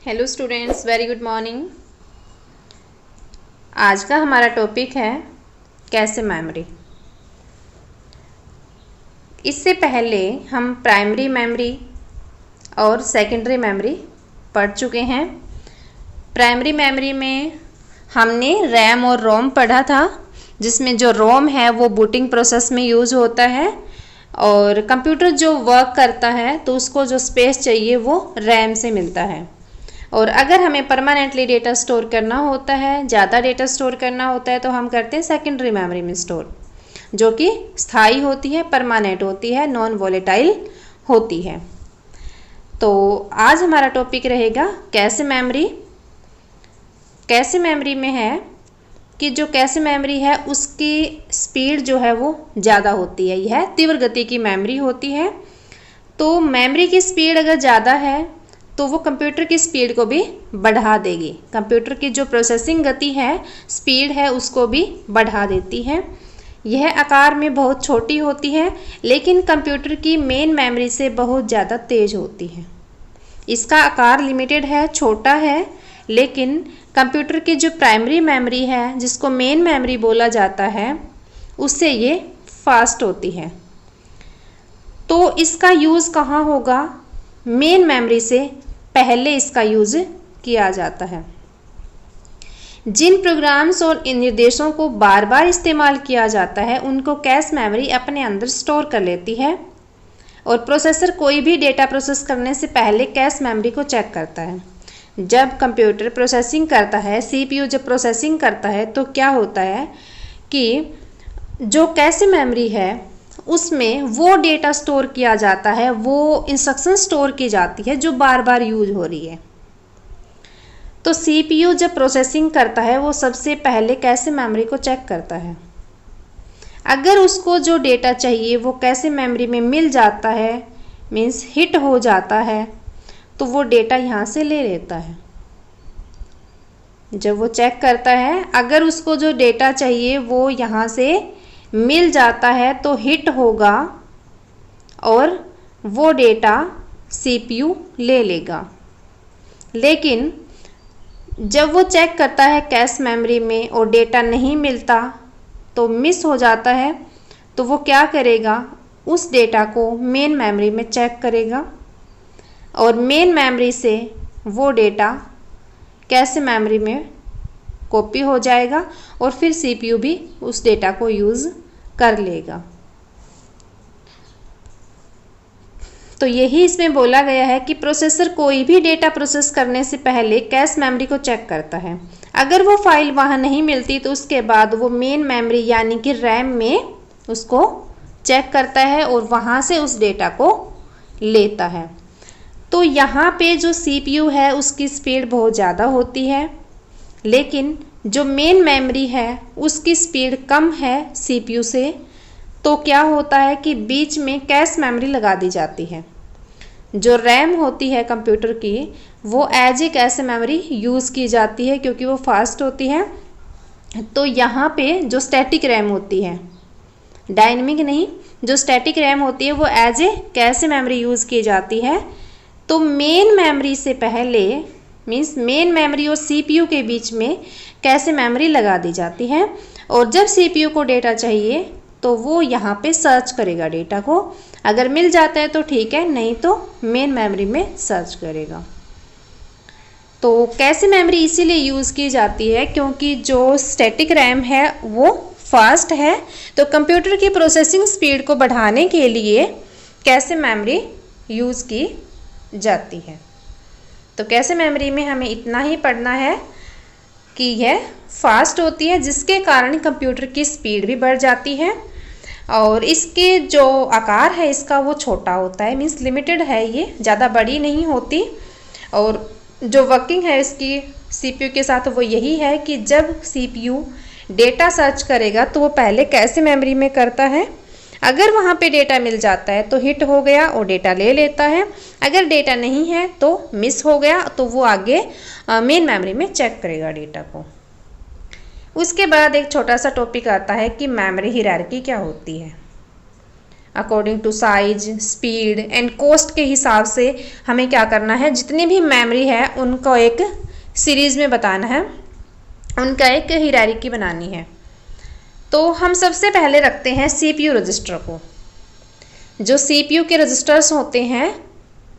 Hello students, very good morning. आज का हमारा टॉपिक है कैसे मेमोरी। इससे पहले हम प्राइमरी मेमोरी और सेकेंडरी मेमोरी पढ़ चुके हैं। प्राइमरी मेमोरी में हमने रैम और रोम पढ़ा था, जिसमें जो रोम है वो बूटिंग प्रोसेस में यूज़ होता है और कंप्यूटर जो वर्क करता है तो उसको जो स्पेस चाहिए वो रैम से मिलता है। और अगर हमें परमानेंटली डेटा स्टोर करना होता है, ज़्यादा डेटा स्टोर करना होता है, तो हम करते हैं सेकेंडरी मेमोरी में स्टोर, जो कि स्थायी होती है, परमानेंट होती है, नॉन वॉलेटाइल होती है। तो आज हमारा टॉपिक रहेगा कैसे मेमोरी। कैसे मेमोरी में है कि जो कैसे मेमोरी है उसकी स्पीड जो है वो ज़्यादा होती है, यह तीव्र गति की मेमोरी होती है। तो मेमोरी की स्पीड अगर ज़्यादा है तो वो कंप्यूटर की स्पीड को भी बढ़ा देगी। कंप्यूटर की जो प्रोसेसिंग गति है, स्पीड है, उसको भी बढ़ा देती है। यह आकार में बहुत छोटी होती है, लेकिन कंप्यूटर की मेन मेमोरी से बहुत ज़्यादा तेज होती है। इसका आकार लिमिटेड है, छोटा है, लेकिन कंप्यूटर की जो प्राइमरी मेमोरी है, जिसको मेन मेमोरी बोला जाता है, उससे ये फास्ट होती है। तो इसका यूज़ कहाँ होगा? मेन मेमोरी से पहले इसका यूज़ किया जाता है। जिन प्रोग्राम्स और निर्देशों को बार बार इस्तेमाल किया जाता है उनको कैश मेमोरी अपने अंदर स्टोर कर लेती है। और प्रोसेसर कोई भी डेटा प्रोसेस करने से पहले कैश मेमोरी को चेक करता है। जब कंप्यूटर प्रोसेसिंग करता है, सीपीयू जब प्रोसेसिंग करता है, तो क्या होता है कि जो कैश मेमोरी है उसमें वो डेटा स्टोर किया जाता है, वो इंस्ट्रक्शन स्टोर की जाती है जो बार बार यूज हो रही है। तो सीपीयू जब प्रोसेसिंग करता है वो सबसे पहले कैश मेमोरी को चेक करता है। अगर उसको जो डेटा चाहिए वो कैश मेमोरी में मिल जाता है, मीन्स हिट हो जाता है, तो वो डेटा यहाँ से ले लेता है। जब वो चेक करता है, अगर उसको जो डेटा चाहिए वो यहाँ से मिल जाता है तो हिट होगा और वो डेटा सीपीयू ले लेगा। लेकिन जब वो चेक करता है कैश मेमोरी में और डेटा नहीं मिलता, तो मिस हो जाता है, तो वो क्या करेगा? उस डेटा को मेन मेमोरी में चेक करेगा और मेन मेमोरी से वो डेटा कैश मेमोरी में कॉपी हो जाएगा और फिर सीपीयू भी उस डेटा को यूज़ कर लेगा। तो यही इसमें बोला गया है कि प्रोसेसर कोई भी डेटा प्रोसेस करने से पहले कैश मेमोरी को चेक करता है। अगर वो फाइल वहाँ नहीं मिलती तो उसके बाद वो मेन मेमोरी यानी कि रैम में उसको चेक करता है और वहाँ से उस डेटा को लेता है। तो यहाँ पे जो सीपीयू है उसकी स्पीड बहुत ज़्यादा होती है, लेकिन जो मेन मेमोरी है उसकी स्पीड कम है सीपीयू से। तो क्या होता है कि बीच में कैश मेमोरी लगा दी जाती है। जो रैम होती है कंप्यूटर की वो as a cache memory use की जाती है क्योंकि वो फास्ट होती है। तो यहाँ पे जो स्टैटिक रैम होती है, डायनेमिक नहीं, जो स्टैटिक रैम होती है वो as a cache memory use की जाती है। तो मेन मेमोरी से पहले, मीन्स मेन मेमोरी और सीपीयू के बीच में कैश मेमोरी लगा दी जाती है। और जब सीपीयू को डेटा चाहिए तो वो यहाँ पे सर्च करेगा डेटा को। अगर मिल जाता है तो ठीक है, नहीं तो मेन मेमोरी में सर्च करेगा। तो कैश मेमोरी इसीलिए यूज़ की जाती है क्योंकि जो स्टैटिक रैम है वो फास्ट है। तो कंप्यूटर की प्रोसेसिंग स्पीड को बढ़ाने के लिए कैश मेमोरी यूज़ की जाती है। तो कैश मेमोरी में हमें इतना ही पढ़ना है कि यह फास्ट होती है, जिसके कारण कंप्यूटर की स्पीड भी बढ़ जाती है। और इसके जो आकार है इसका वो छोटा होता है, मीन्स लिमिटेड है, ये ज़्यादा बड़ी नहीं होती। और जो वर्किंग है इसकी सीपीयू के साथ वो यही है कि जब सीपीयू डेटा सर्च करेगा तो वो पहले कैश मेमोरी में करता है। अगर वहाँ पे डेटा मिल जाता है तो हिट हो गया और डेटा ले लेता है। अगर डेटा नहीं है तो मिस हो गया, तो वो आगे मेन मेमोरी में चेक करेगा डेटा को। उसके बाद एक छोटा सा टॉपिक आता है कि मेमोरी हायरार्की क्या होती है। According to size, speed and cost के हिसाब से हमें क्या करना है, जितनी भी मेमोरी है उनको एक सीरीज में बताना है, उनका एक हायरार्की बनानी है। तो हम सबसे पहले रखते हैं CPU रजिस्टर को। जो CPU के रजिस्टर्स होते हैं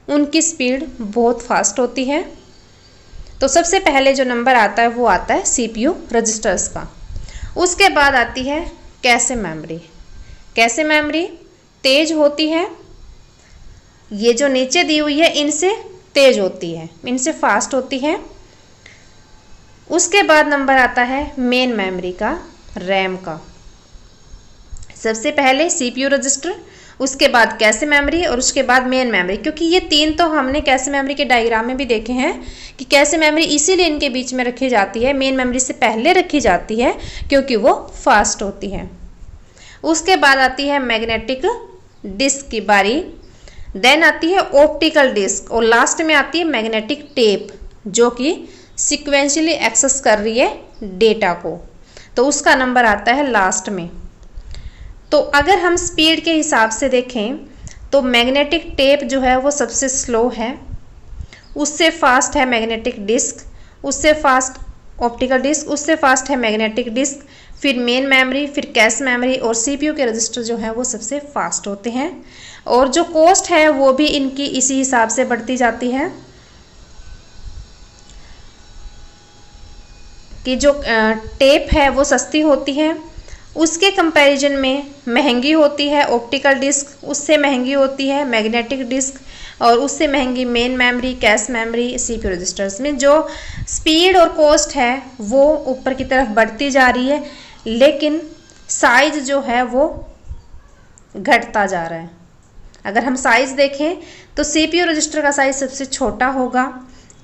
उनकी स्पीड बहुत फास्ट होती है। तो सबसे पहले जो नंबर आता है वो आता है CPU रजिस्टर्स का। उसके बाद आती है कैशे मेमोरी। कैशे मेमोरी तेज होती है, ये जो नीचे दी हुई है इनसे तेज होती है, इनसे फास्ट होती है। उसके बाद नंबर आता है मेन मेमोरी का, रैम का। सबसे पहले CPU रजिस्टर, उसके बाद कैशे मेमोरी और उसके बाद मेन मेमोरी। क्योंकि ये तीन तो हमने कैशे मेमोरी के डायग्राम में भी देखे हैं कि कैशे मेमोरी इसीलिए इनके बीच में रखी जाती है, मेन मेमोरी से पहले रखी जाती है क्योंकि वो फास्ट होती है। उसके बाद आती है मैग्नेटिक डिस्क की बारी, देन आती है ऑप्टिकल डिस्क और लास्ट में आती है मैग्नेटिक टेप जो कि सिक्वेंशियली एक्सेस कर रही है डेटा को, तो उसका नंबर आता है लास्ट में। तो अगर हम स्पीड के हिसाब से देखें तो मैग्नेटिक टेप जो है वो सबसे स्लो है, उससे फास्ट है मैग्नेटिक डिस्क, उससे फास्ट ऑप्टिकल डिस्क, उससे फास्ट है मैग्नेटिक डिस्क, फिर मेन मेमोरी, फिर कैश मेमोरी और CPU के रजिस्टर जो है वो सबसे फास्ट होते हैं। और जो कॉस्ट है वो भी इनकी इसी हिसाब से बढ़ती जाती है कि जो टेप है वो सस्ती होती है, उसके कंपैरिजन में महंगी होती है ऑप्टिकल डिस्क, उससे महंगी होती है मैग्नेटिक डिस्क और उससे महंगी main memory, cache memory, CPU registers में जो स्पीड और कॉस्ट है वो ऊपर की तरफ बढ़ती जा रही है, लेकिन साइज जो है वो घटता जा रहा है। अगर हम साइज देखें तो CPU रजिस्टर का साइज सबसे छोटा होगा,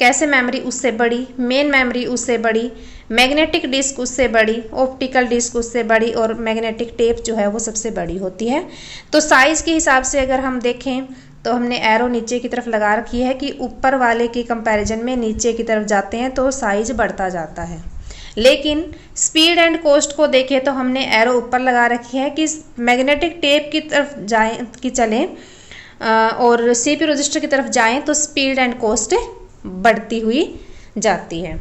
कैशे मेमोरी उससे बड़ी, मेन मेमोरी उससे बड़ी, मैग्नेटिक डिस्क उससे बड़ी, ऑप्टिकल डिस्क उससे बड़ी और मैग्नेटिक टेप जो है वो सबसे बड़ी होती है। तो साइज़ के हिसाब से अगर हम देखें तो हमने एरो नीचे की तरफ लगा रखी है कि ऊपर वाले के कंपैरिजन में नीचे की तरफ जाते हैं तो साइज बढ़ता जाता है। लेकिन स्पीड एंड कॉस्ट को देखें तो हमने एरो ऊपर लगा रखी है कि मैग्नेटिक टेप की तरफ जाएँ कि चलें और CPU रजिस्टर की तरफ जाएँ तो स्पीड एंड कॉस्ट बढ़ती हुई जाती है।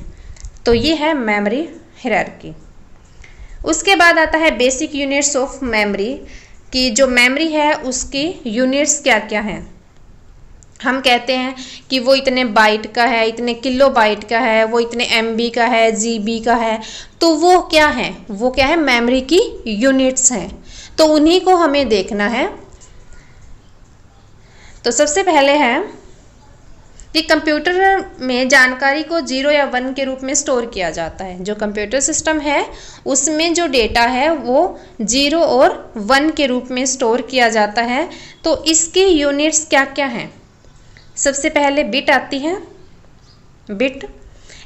तो ये है मेमोरी हायरार्की। उसके बाद आता है बेसिक यूनिट्स ऑफ मेमोरी कि जो मेमोरी है उसकी यूनिट्स क्या क्या हैं। हम कहते हैं कि वो इतने बाइट का है, इतने किलो बाइट का है, वो इतने MB का है, GB का है, तो वो क्या है, वो क्या है, मेमोरी की यूनिट्स हैं। तो उन्हीं को हमें देखना है। तो सबसे पहले है कि कंप्यूटर में जानकारी को 0 या 1 के रूप में स्टोर किया जाता है। जो कंप्यूटर सिस्टम है उसमें जो डेटा है वो 0 और 1 के रूप में स्टोर किया जाता है। तो इसकी यूनिट्स क्या क्या हैं। सबसे पहले बिट आती है। बिट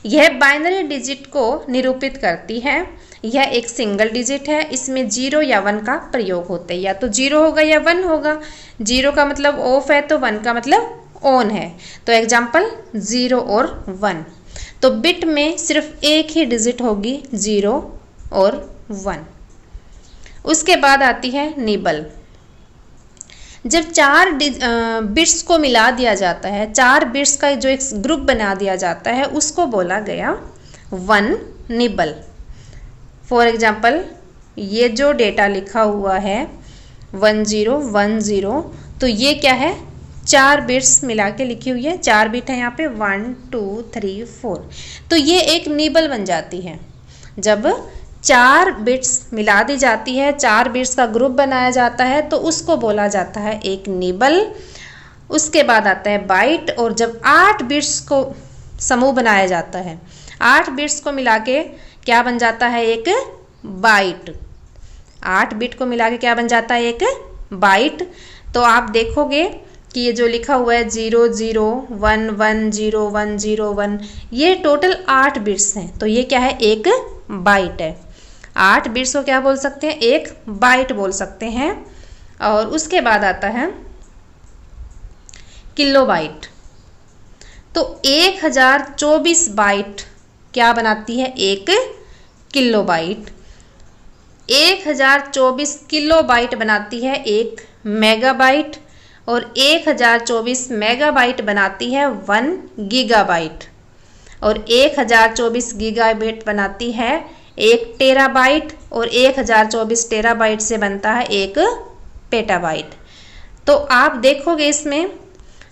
यह बाइनरी डिजिट को निरूपित करती है। यह एक सिंगल डिजिट है, इसमें 0 या 1 का प्रयोग होता है, या तो 0 होगा या 1 होगा। 0 का मतलब ऑफ है तो 1 का मतलब ऑन है। तो एग्जाम्पल 0 और 1। तो बिट में सिर्फ एक ही डिजिट होगी, 0 और 1। उसके बाद आती है निबल। जब 4 बिट्स को मिला दिया जाता है, 4 बिट्स का जो एक ग्रुप बना दिया जाता है उसको बोला गया 1 निबल। फॉर एग्जाम्पल ये जो डेटा लिखा हुआ है 1010, तो ये क्या है, 4 बिट्स मिला के लिखी हुई है। 4 बिट है यहाँ पे 1 2 3 4, तो ये एक निबल बन जाती है। जब 4 बिट्स मिला दी जाती है, 4 बिट्स का ग्रुप बनाया जाता है, तो उसको बोला जाता है एक निबल। उसके बाद आता है बाइट। और जब 8 बिट्स को समूह बनाया जाता है, 8 बिट्स को मिला के क्या बन जाता है, एक बाइट। 8 बिट को मिला के क्या बन जाता है, एक बाइट। तो आप देखोगे कि ये जो लिखा हुआ है 0 0 1 1 0 1 0 1, ये टोटल 8 बिट्स हैं। तो ये क्या है, एक बाइट है। 8 बिट्स को क्या बोल सकते हैं, एक बाइट बोल सकते हैं। और उसके बाद आता है किलो बाइट। तो 1024 बाइट क्या बनाती है, एक किलो बाइट। 1024 किलो बाइट बनाती है एक मेगाबाइट और 1024 मेगाबाइट बनाती है 1 गीगाबाइट और 1024 गीगाबाइट बनाती है 1 टेराबाइट और 1024 टेराबाइट से बनता है 1 पेटाबाइट। तो आप देखोगे इसमें,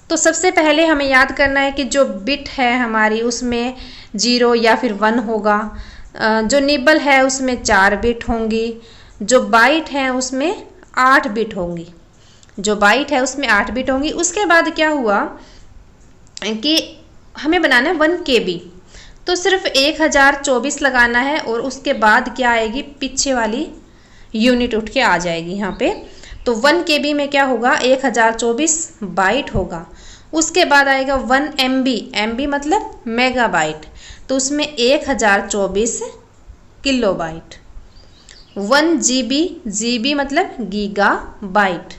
तो सबसे पहले हमें याद करना है कि जो बिट है हमारी उसमें 0 या फिर 1 होगा, जो निबल है उसमें 4 बिट होंगी, जो बाइट है उसमें 8 बिट होंगी, जो बाइट है उसमें 8 बिट होंगी। उसके बाद क्या हुआ कि हमें बनाना है 1 KB, तो सिर्फ 1024 लगाना है और उसके बाद क्या आएगी, पीछे वाली यूनिट उठ के आ जाएगी यहाँ पे। तो 1 KB में क्या होगा, 1024 बाइट होगा। उसके बाद आएगा 1 MB, MB मतलब मेगाबाइट, तो उसमें 1024 किलोबाइट। 1 GB, GB मतलब गीगाबाइट,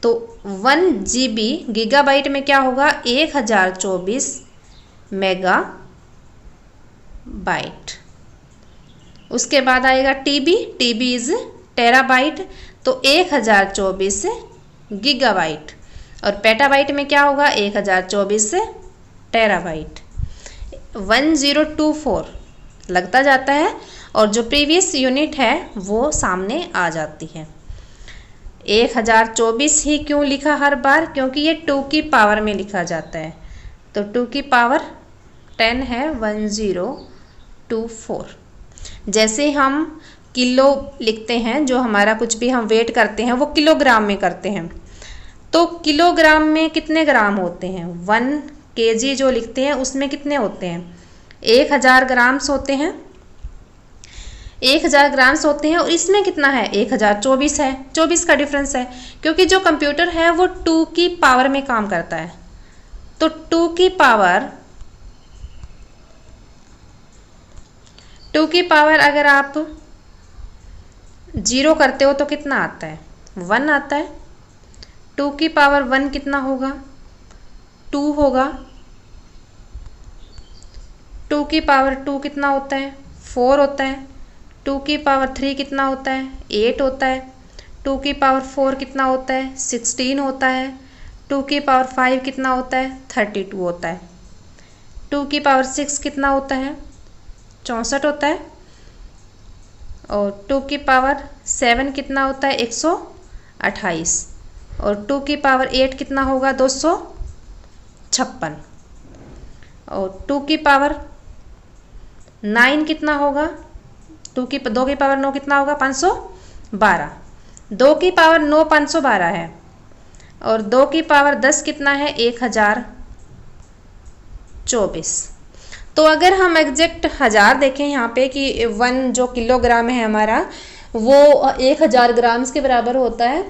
तो 1 GB गीगाबाइट में क्या होगा, 1024 मेगाबाइट। उसके बाद आएगा TB, TB इज टेराबाइट, तो 1024 गीगाबाइट और पेटाबाइट में क्या होगा, 1024 टेराबाइट। 1024 लगता जाता है और जो प्रीवियस यूनिट है वो सामने आ जाती है। 1024 ही क्यों लिखा हर बार, क्योंकि ये 2 की पावर में लिखा जाता है, तो 2 की पावर 10 है 1024। जैसे हम किलो लिखते हैं, जो हमारा कुछ भी हम वेट करते हैं वो किलोग्राम में करते हैं, तो किलोग्राम में कितने ग्राम होते हैं, 1 kg जो लिखते हैं उसमें कितने होते हैं, 1000 ग्राम्स होते हैं, 1000 ग्राम्स होते हैं। और इसमें कितना है, 1024 है, 24 का डिफरेंस है, क्योंकि जो कंप्यूटर है वो 2 की पावर में काम करता है, तो 2 की पावर अगर आप 0 करते हो तो कितना आता है, 1 आता है। 2 की पावर 1 कितना होगा, 2 होगा। 2 की पावर 2 कितना होता है, 4 होता है। 2 की पावर 3 कितना होता है, 8 होता है। 2 की पावर 4 कितना होता है, 16 होता है। 2 की पावर 5 कितना होता है, 32 होता है। 2 की पावर 6 कितना होता है, 64 होता है। और 2 की पावर 7 कितना होता है, 128। और 2 की पावर 8 कितना होगा, 256। और 2 की पावर 9 कितना होगा, 2 की पावर 9 कितना होगा, 512। 2 की पावर 9 512 है। और 2 की पावर 10 कितना है, 1024। तो अगर हम एग्जैक्ट 1000 देखें यहाँ पे कि 1 जो किलोग्राम है हमारा वो 1000 ग्राम्स के बराबर होता है,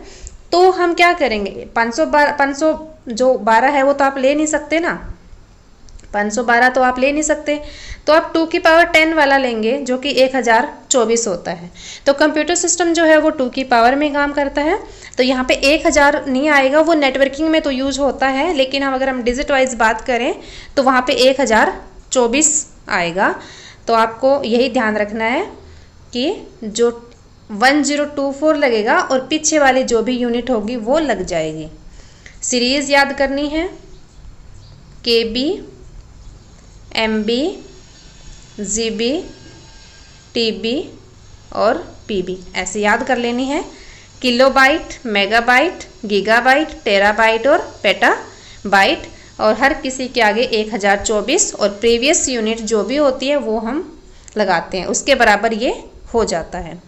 तो हम क्या करेंगे, 512 है वो तो आप ले नहीं सकते ना, 512 तो आप ले नहीं सकते, तो आप 2 की पावर 10 वाला लेंगे जो कि 1024 होता है। तो कंप्यूटर सिस्टम जो है वो 2 की पावर में काम करता है, तो यहाँ पे 1000 नहीं आएगा, वो नेटवर्किंग में तो यूज होता है, लेकिन हम अगर हम डिजिट वाइज बात करें तो वहाँ पे 1024 आएगा। तो आपको यही ध्यान रखना है कि जो 1024 लगेगा और पीछे वाली जो भी यूनिट होगी वो लग जाएगी। सीरीज याद करनी है, KB, MB, GB, TB और PB ऐसे याद कर लेनी है। किलोबाइट, मेगाबाइट, गीगाबाइट, टेराबाइट और पेटाबाइट, और हर किसी के आगे 1024 और प्रीवियस यूनिट जो भी होती है वो हम लगाते हैं, उसके बराबर ये हो जाता है।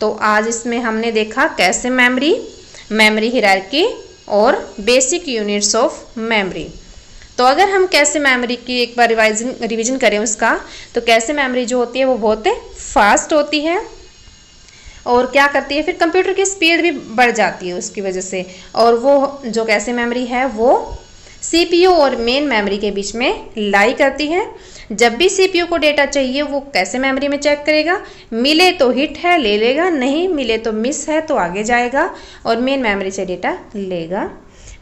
तो आज इसमें हमने देखा कैसे मेमोरी हायरार्की और बेसिक यूनिट्स ऑफ मेमोरी। तो अगर हम कैसे मेमोरी की एक बार रिवीजन करें उसका, तो कैसे मेमोरी जो होती है वो बहुत फास्ट होती है और क्या करती है, फिर कंप्यूटर की स्पीड भी बढ़ जाती है उसकी वजह से। और वो जो कैसे मेमोरी है वो CPU और मेन मेमोरी के बीच में लाई करती है। जब भी CPU को डेटा चाहिए वो कैसे मेमोरी में चेक करेगा, मिले तो हिट है ले लेगा, नहीं मिले तो मिस है तो आगे जाएगा और मेन मेमोरी से डेटा लेगा।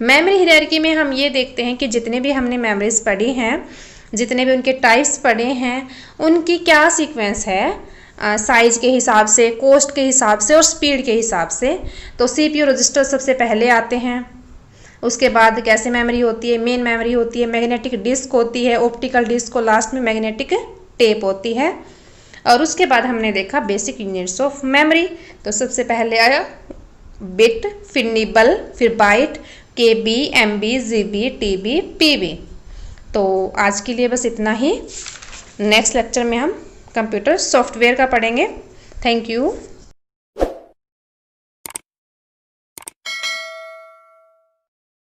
मेमोरी हायरार्की में हम ये देखते हैं कि जितने भी हमने मेमोरीज पढ़ी हैं, जितने भी उनके टाइप्स पढ़े हैं, उनकी क्या सीक्वेंस है, साइज के हिसाब से, कॉस्ट के हिसाब से और स्पीड के हिसाब से। तो CPU रजिस्टर सबसे पहले आते हैं। उसके बाद कैसे मेमोरी होती है, मेन मेमोरी होती है, मैग्नेटिक डिस्क होती है, ऑप्टिकल डिस्क को लास्ट में मैग्नेटिक टेप होती है। और उसके बाद हमने देखा बेसिक यूनिट्स ऑफ मेमोरी। तो सबसे पहले आया बिट, फिर निबल, फिर bite, KB, MB, GB, TB, PB। तो आज के लिए बस इतना ही। नेक्स्ट लेक्चर में हम कंप्यूटर सॉफ्टवेयर का पढ़ेंगे। Thank you.